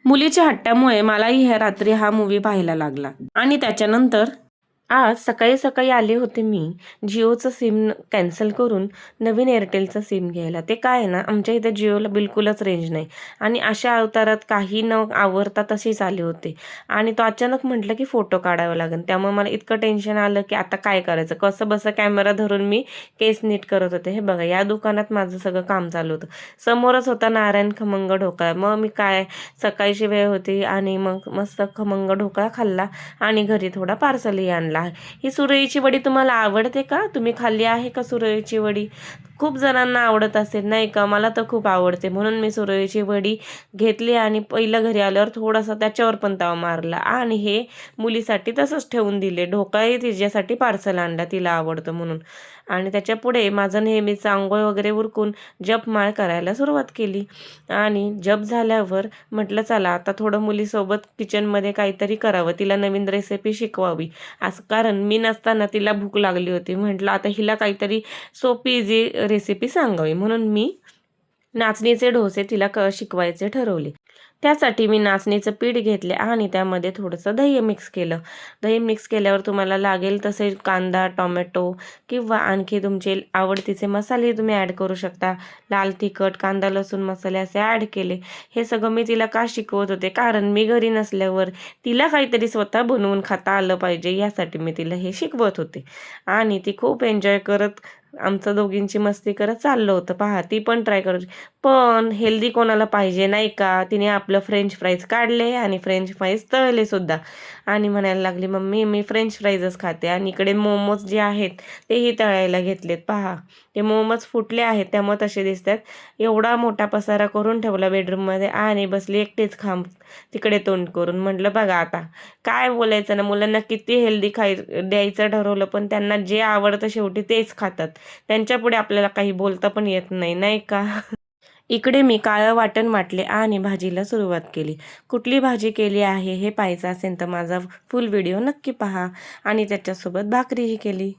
मुलीच्या हट्टामुळे मलाही ह्या रात्री हा मूवी पाहायला लागला आणि त्याच्यानंतर आज सकाळी सकाळी आले होते मी जिओचं सिम कॅन्सल करून नवीन एअरटेलचं सिम घ्यायला. ते काय आहे ना, आमच्या इथे जिओला बिलकुलच रेंज नाही आणि अशा अवतारात काही न आवरता तसेच आले होते आणि तो अचानक म्हटलं की फोटो काढावा लागेल. त्यामुळे मला इतकं टेन्शन आलं की आता काय करायचं, कसं बसं कॅमेरा धरून मी केस नीट करत होते. हे बघा, या दुकानात माझं सगळं काम चालू होतं. समोरच होता नारायण खमंग ढोकळा. मग मी काय, सकाळची वेळ होती आणि मग मस्त खमंग ढोकळा खाल्ला आणि घरी थोडा पार्सलही आणला. ही सुरईची वडी तुम्हाला आवडते का? तुम्ही खाल्ली आहे का सुरईची वडी? खूप जणांना आवडत असेल नाही का? मला तर खूप आवडते, म्हणून मी सुरईची वडी घेतली आणि पहिलं घरी आल्यावर थोडासा त्याच्यावर पण ताव मारला आणि हे मुलीसाठी तसंच ठेवून दिले. ढोकळाही तिच्यासाठी पार्सल आणला, तिला आवडतं म्हणून. आणि त्याच्या पुढे माझं नेहमीच आंघोळ वगैरे उरकून जपमाळ करायला सुरुवात केली आणि जप झाल्यावर म्हटलं चला आता थोडं मुलीसोबत किचनमध्ये काहीतरी करावं, तिला नवीन रेसिपी शिकवावी. असं कारण मी नसताना तिला भूक लागली होती. म्हटलं आता हिला काहीतरी सोपी इझी रेसिपी सांगावी, म्हणून मी नाचणीचे डोसे तिला शिकवायचे ठरवले. त्यासाठी मी नाचणीचं पीठ घेतले आणि त्यामध्ये थोडंसं दही मिक्स केलं. दही मिक्स केल्यावर तुम्हाला लागेल तसे कांदा, टोमॅटो किंवा आणखी तुमचे आवडतीचे मसाले तुम्ही ॲड करू शकता. लाल तिखट, कांदा लसूण मसाले असे ॲड केले. हे सगळं मी तिला का शिकवत होते, कारण मी घरी नसल्यावर तिला काहीतरी स्वतः बनवून खाता आलं पाहिजे, यासाठी मी तिला हे शिकवत होते. आणि ती खूप एन्जॉय करत आमचं दोघींची मस्ती करत चाललं होतं. पहा, ती पण ट्राय करू, पण हेल्दी कोणाला पाहिजे नाही का? तिने आपलं फ्रेंच फ्राईज काढले आणि फ्रेंच फ्राईज तळले सुद्धा आणि म्हणायला लागली, मम्मी मी फ्रेंच फ्राईजच खाते. आणि इकडे मोमोज जे आहेत तेही तळायला घेतलेत. पहा, ते मोमोज फुटले आहेत त्यामुळे तसे दिसतात. एवढा मोठा पसारा करून ठेवला बेडरूममध्ये आणि बसली एकटीच खांब तिकडे तोंड करून. म्हटलं बघा आता काय बोलायचं ना, मुलांना किती हेल्दी द्यायचं ठरवलं पण त्यांना जे आवडतं शेवटी तेच खातात. त्यांच्यापुढे आपल्याला काही बोलता पण येत नाही, नाही का? इकडे मी काळं वाटण वाटले आणि भाजीला सुरुवात केली. कुठली भाजी केली आहे हे पाहायचं असेल तर माझा फुल व्हिडिओ नक्की पहा आणि त्याच्यासोबत भाकरीही केली.